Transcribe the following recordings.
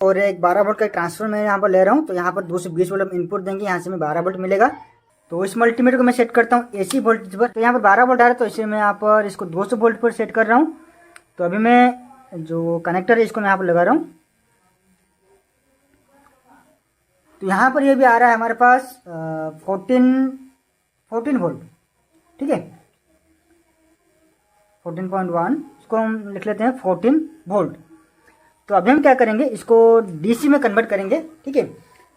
और एक 12 वोल्ट का ट्रांसफर मैं यहाँ पर ले रहा हूँ। तो यहाँ पर 220 वोल्ट इनपुट देंगे, यहाँ से मैं 12 वोल्ट मिलेगा। तो इस मल्टीमीटर को मैं सेट करता हूँ एसी वोल्टेज पर। तो यहाँ पर 12 वोल्ट आ रहा है, तो इसे मैं यहाँ पर इसको 200 वोल्ट पर सेट कर रहा हूँ। तो अभी मैं जो कनेक्टर है इसको मैं यहाँ पर लगा रहा हूँ। तो यहाँ पर ये भी आ रहा है हमारे पास 14 वोल्ट, ठीक है, 14.1, इसको हम लिख लेते हैं 14 वोल्ट। तो अभी हम क्या करेंगे, इसको डीसी में कन्वर्ट करेंगे, ठीक है।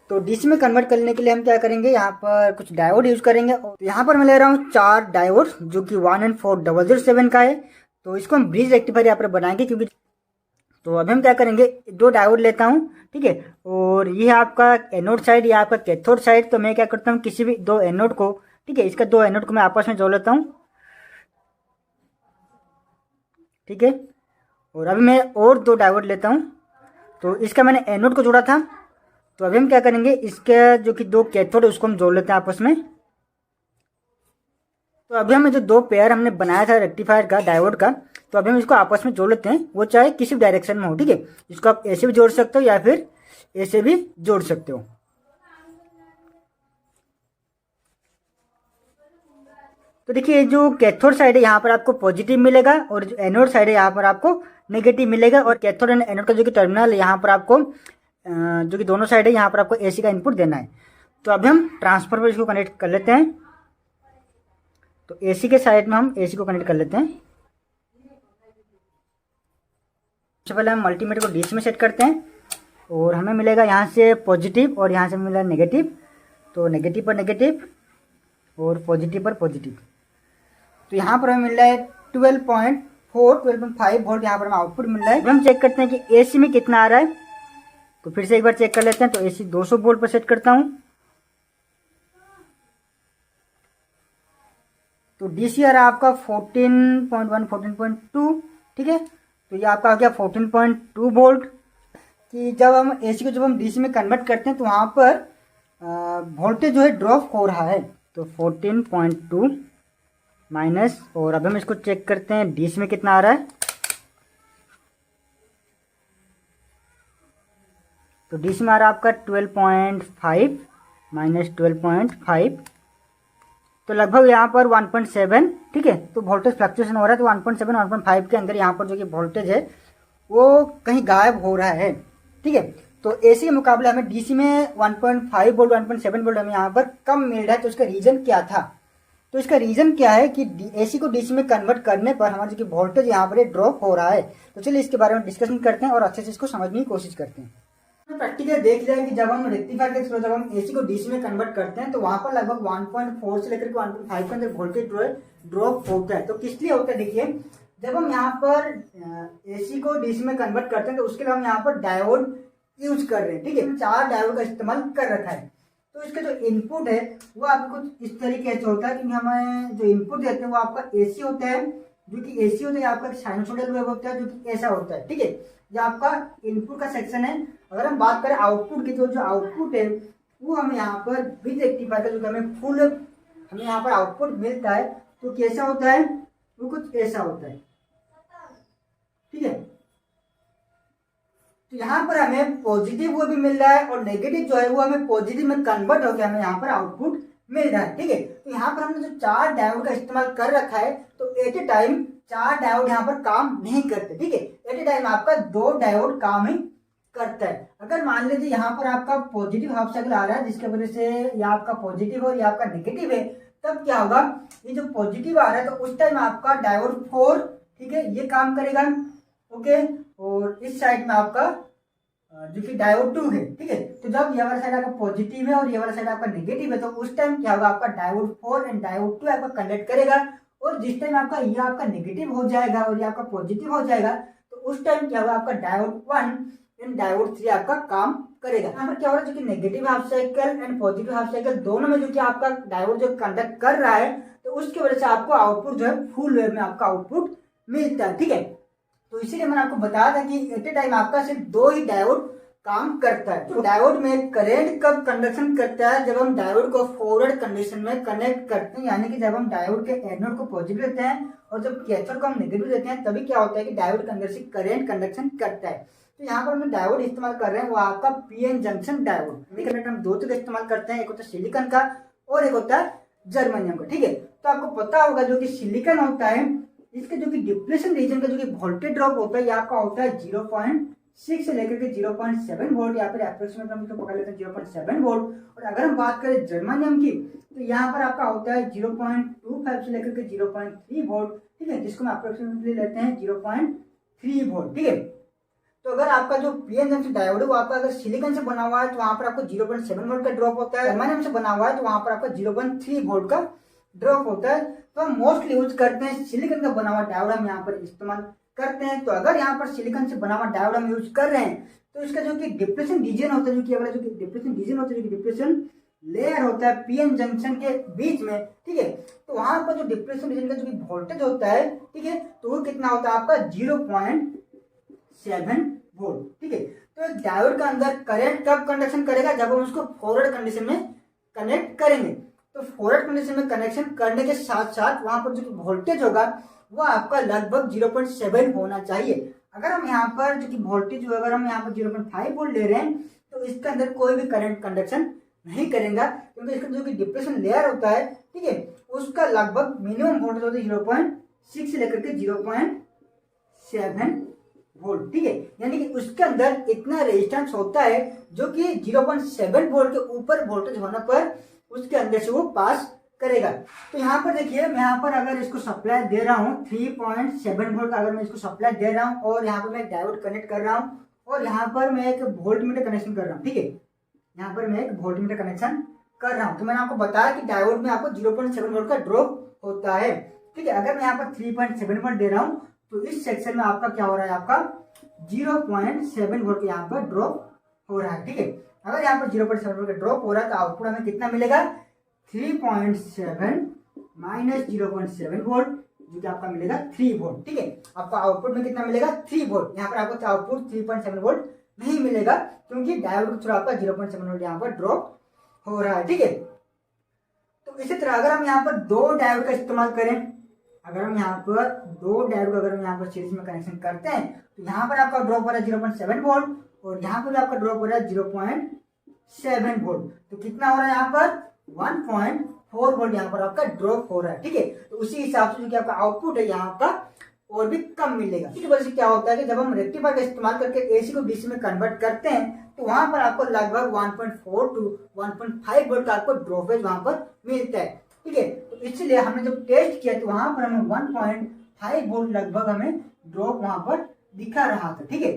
तो डीसी में कन्वर्ट करने के लिए हम क्या करेंगे, यहाँ पर कुछ डायोड यूज करेंगे। तो यहाँ पर मैं ले रहा हूँ 4 डायोड जो कि 1N4007 का है। तो इसको हम ब्रिज रेक्टिफायर यहाँ पर बनाएंगे, क्योंकि तो अभी हम क्या करेंगे, 2 डायोड लेता हूँ, ठीक है। और ये आपका एनोड साइड, ये आपका कैथोड साइड। तो मैं क्या करता हूँ, किसी भी 2 एनोड को, ठीक है, इसका 2 एनोड को मैं आपस में जोड़ लेता हूँ, ठीक है। और अभी मैं और 2 डायोड लेता हूँ। तो इसका मैंने एनोड को जोड़ा था। तो अभी हम क्या करेंगे, इसके जो कि 2 कैथोड है उसको हम जोड़ लेते हैं आपस में। तो अभी हमें जो 2 पेयर हमने बनाया था रेक्टिफायर का, डायोड का, तो अभी हम इसको आपस में जोड़ लेते हैं। वो चाहे किसी भी डायरेक्शन में हो, ठीक है। इसको आप ऐसे भी जोड़ सकते हो या फिर ऐसे भी जोड़ सकते हो। तो देखिए, जो कैथोड साइड है यहाँ पर आपको पॉजिटिव मिलेगा और जो एनोड साइड है यहाँ पर आपको नेगेटिव मिलेगा। और कैथोड एंड एनोड का जो कि टर्मिनल है यहाँ पर आपको जो कि दोनों साइड है यहाँ पर आपको एसी का इनपुट देना है। तो अभी हम ट्रांसफर पर इसको कनेक्ट कर लेते हैं। तो एसी के साइड में हम एसी को कनेक्ट कर लेते हैं। सबसे पहले हम मल्टीमीटर को डीसी में सेट करते हैं और हमें मिलेगा यहाँ से पॉजिटिव और यहाँ से मिलेगा नेगेटिव। तो नेगेटिव पर नेगेटिव और पॉजिटिव पर पॉजिटिव। तो यहाँ पर हमें मिल रहा है 12.5 वोल्ट यहाँ पर हमें आउटपुट मिल रहा है। हम चेक करते हैं कि एसी में कितना आ रहा है। तो फिर से एक बार चेक कर लेते हैं। तो एसी 200 वोल्ट पर सेट करता हूँ। तो डीसी आ रहा है आपका 14.1 14.2, ठीक है। तो ये आपका हो गया 14.2 वोल्ट। कि जब हम एसी को जब हम डीसी में कन्वर्ट करते हैं तो वहाँ पर वोल्टेज जो है ड्रॉप हो रहा है। तो 14.2 माइनस, और अब हम इसको चेक करते हैं डीसी में कितना आ रहा है। तो डीसी में आ रहा है आपका 12.5 माइनस 12.5, तो लगभग यहाँ पर 1.7, ठीक है। तो वोल्टेज फ्लक्चुएशन हो रहा है। तो 1.7 1.5 के अंदर यहाँ पर जो कि वोल्टेज है वो कहीं गायब हो रहा है, ठीक है। तो एसी के मुकाबले हमें डीसी में 1.5 वोल्ट 1.7 वोल्ट हमें यहाँ पर कम मिल रहा है। तो इसका रीजन क्या था? तो इसका रीजन क्या है कि एसी को डीसी में कन्वर्ट करने पर हमारा जो कि वोल्टेज यहाँ पर ड्रॉप हो रहा है। तो चलिए इसके बारे में डिस्कशन करते हैं और अच्छे से इसको समझने की कोशिश करते हैं। प्रैक्टिकल देख लिया कि जब हम रेक्टिफायर के थ्रू जब हम एसी को डीसी में कन्वर्ट करते हैं तो वहां पर लगभग 1.4 से लेकर के 1.5 के अंदर वोल्टेज ड्रॉप होता है। तो किस लिए होता है? देखिए, जब हम यहाँ पर एसी को डीसी में कन्वर्ट करते हैं तो उसके लिए हम यहाँ पर डायोड यूज कर रहे हैं, ठीक है। 4 डायोड का इस्तेमाल कर रखा है। तो इसका जो इनपुट है वो आपको कुछ इस तरीके से होता है कि हमें जो इनपुट देते हैं वो आपका एसी होता है, जो कि एसी होता है, आपका साइनसोइडल वेव होता है जो कि ऐसा होता है, ठीक है। जो आपका इनपुट का सेक्शन है। अगर हम बात करें आउटपुट की, तो जो आउटपुट है वो हमें यहाँ पर ब्रिज रेक्टिफायर का जो हमें फुल हमें यहाँ पर आउटपुट मिलता है तो कैसा होता है? वो कुछ ऐसा होता है, ठीक है। तो यहाँ पर हमें पॉजिटिव वो भी मिल रहा है और नेगेटिव जो है वो हमें पॉजिटिव में कन्वर्ट होकर हमें यहाँ पर आउटपुट मिल रहा है, ठीक है। तो यहाँ पर हमने जो 4 डायोड का इस्तेमाल कर रखा है तो एट ए टाइम 4 डायोड यहाँ पर काम नहीं करते, ठीक है। एट ए टाइम आपका 2 डायोड काम ही करता है। अगर मान लीजिए यहाँ पर आपका पॉजिटिव हाफ साइकिल आ रहा है जिसकी वजह से ये आपका पॉजिटिव और ये आपका नेगेटिव है, तब क्या होगा? ये जो पॉजिटिव आ रहा है तो उस टाइम आपका डायोड 4, ठीक है, ये काम करेगा, ओके। और इस साइड में आपका जो कि डायोड 2 है, ठीक है। तो जब ये वाला साइड आपका पॉजिटिव है और ये वाला साइड आपका नेगेटिव है तो उस टाइम क्या होगा? आपका डायोड 4 एंड डायोड 2 आपका कंडक्ट करेगा। और जिस टाइम आपका ये आपका नेगेटिव हो जाएगा और ये आपका पॉजिटिव हो जाएगा तो उस टाइम क्या होगा? आपका डायोड 1 एंड डायोड 3 आपका काम करेगा। यहाँ पर क्या हो रहा है? जो कि negative half cycle and positive half cycle दोनों में जो कि आपका डायोड जो कंडक्ट कर रहा है तो उसकी वजह से आपको आउटपुट जो है फुल वेव में आपका आउटपुट मिलता है, ठीक है। तो इसीलिए मैंने आपको बताया था कि एट ए टाइम आपका सिर्फ 2 ही डायोड काम करता है। तो डायोड में करंट कब कंडक्शन करता है? जब हम डायोड को फॉरवर्ड कंडीशन में कनेक्ट करते हैं, यानी कि जब हम डायोड के एनोड को पॉजिटिव देते हैं और जब कैथोड को हम नेगेटिव देते हैं तभी क्या होता है कि डायोड के अंदर से करंट कंडक्शन करता है। तो यहाँ पर हम डायोड इस्तेमाल कर रहे हैं वो आपका पीएन जंक्शन डायोड। सेमीकंडक्टर हम दो तरह इस्तेमाल करते हैं, एक होता है सिलिकॉन का और एक होता है जर्मेनियम का, ठीक है। तो आपको पता होगा जो कि सिलिकॉन होता है इसके जो कि डिप्लेशन रीजन का जो कि वोल्टेज ड्रॉप होता है ये आपका होता है 0.6 से लेकर के 0.7 वोल्ट, या फिर अप्रोक्सीमेट हम इसको पकड़ लेते हैं 0.7 वोल्ट। और अगर हम बात करें जर्मेनियम की तो यहाँ पर आपका होता है 0.25 से लेकर के 0.3 वोल्ट, ठीक है, जिसको हम अप्रोक्सीमेटली लेते हैं 0.3 वोल्ट, ठीक है। तो अगर आपका जो पीएन जंक्शन डायोड है वो आपका अगर सिलिकॉन से बना हुआ है तो वहां पर आपको 0.7 वोल्ट का ड्रॉप होता है, जर्मेनियम से बना हुआ है तो वहां पर आपका 0.3 वोल्ट का ड्रॉप होता है। तो हम मोस्टली यूज करते हैं सिलिकॉन का बना हुआ डायोड हम यहाँ पर इस्तेमाल करते हैं। तो अगर यहाँ पर सिलिकॉन से बना हुआ डायोड हम यूज कर रहे हैं तो इसका जो कि डिप्लेशन रीजन होता है, जो कि अगर जो कि डिप्लेशन रीजन होता है, जो कि डिप्लेशन लेयर होता है पीएन जंक्शन के बीच में, ठीक है, तो वहां पर जो डिप्लेशन रीजन का जो कि वोल्टेज होता है, ठीक है, तो वो कितना होता है आपका 0.7 वोल्ट, ठीक है। तो एक डायोड का अंदर करंट कब कंडक्शन करेगा, जब हम उसको फॉरवर्ड कंडीशन में कनेक्ट करेंगे। तो फॉरवर्ड कंडीशन में कनेक्शन करने के साथ साथ वहां पर जो वोल्टेज होगा वो आपका लगभग 0.7 होना चाहिए। अगर हम यहाँ पर जो कि वोल्टेज अगर हम यहाँ पर 0.5 वोल्ट ले रहे हैं तो इसके अंदर कोई भी करंट कंडक्शन नहीं करेगा, क्योंकि इसका जो कि डिप्लेशन लेयर होता है, ठीक है, उसका लगभग मिनिमम वोल्टेज होता है 0.6 से लेकर के 0.7 वोल्ट, ठीक है। यानी कि उसके अंदर इतना रेजिस्टेंस होता है जो कि 0.7 वोल्ट के ऊपर वोल्टेज होने पर उसके अंदर से वो पास करेगा। तो यहाँ पर देखिए मैं यहाँ पर अगर इसको सप्लाई दे रहा हूँ 3.7 वोल्ट का, अगर मैं इसको सप्लाई दे रहा हूँ और यहाँ पर मैं डायोड कनेक्ट कर रहा हूँ और यहाँ पर मैं एक वोल्टमीटर कनेक्शन कर रहा हूँ, ठीक है, यहाँ पर मैं एक वोल्टमीटर कनेक्शन कर रहा हूँ। तो मैंने आपको बताया कि डायोड में आपको 0.7 वोल्ट का ड्रॉप होता है, ठीक है। अगर मैं यहाँ पर 3.7 वोल्ट दे रहा हूँ तो इस सेक्शन में आपका क्या हो रहा है, आपका 0.7 वोल्ट यहाँ पर ड्रॉप हो रहा है, ठीक है। अगर यहाँ पर 0.7 वोल्ट का ड्रॉप हो रहा है तो आउटपुट हमें कितना मिलेगा, 3.7 माइनस 0.7 वोल्ट, जो कि आपका मिलेगा 3 वोल्ट, ठीक है। आपका आउटपुट में कितना मिलेगा, 3 वोल्ट। यहाँ पर आपको आउटपुट 3.7 वोल्ट नहीं मिलेगा क्योंकि डायोड के थ्रू आपका 0.7 वोल्ट यहाँ पर ड्रॉप हो रहा है, ठीक है। तो इसी तरह अगर हम यहाँ पर दो डायोड का इस्तेमाल करें, अगर हम यहाँ पर दो डायोड अगर हम यहाँ पर सीरीज में कनेक्शन करते हैं तो यहाँ पर आपका ड्रॉप हो रहा है 0.7 वोल्ट और यहाँ पर भी आपका ड्रॉप हो रहा है 0.7 वोल्ट। तो कितना हो रहा है यहाँ पर 1.4 वोल्ट यहाँ पर आपका ड्रॉप हो रहा है, ठीक है। तो उसी हिसाब से जो कि आपका आउटपुट है यहाँ का और भी कम मिलेगा। इसी वजह से क्या होता है कि जब हम रेक्टिफायर का इस्तेमाल करके एसी को डीसी में कन्वर्ट करते हैं तो वहां पर आपको लगभग 1.4 टू 1.5 वोल्ट का आपको ड्रॉपेज वहां पर मिलता है, ठीक है। तो इसलिए हमने जब टेस्ट किया तो वहां पर हमें 1.5 वोल्ट लगभग हमें ड्रॉप वहां पर दिखा रहा था, ठीक है।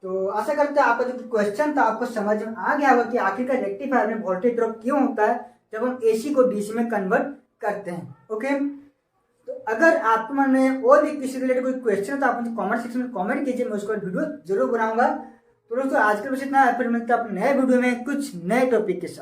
तो आशा करते हैं आपका जो क्वेश्चन था आपको समझ में आ गया होगा कि आखिरकार रेक्टिफायर में वोल्टेज ड्रॉप क्यों होता है जब हम एसी को डीसी में कन्वर्ट करते हैं, ओके। तो अगर आपके मन में और भी किसी रिलेटेड कोई क्वेश्चन तो आप मुझे कमेंट सेक्शन में कमेंट कीजिए, मैं उसको वीडियो जरूर बनाऊंगा। तो दोस्तों आज के बस इतना, फिर मिलते हैं अपने नए वीडियो में कुछ नए टॉपिक के साथ।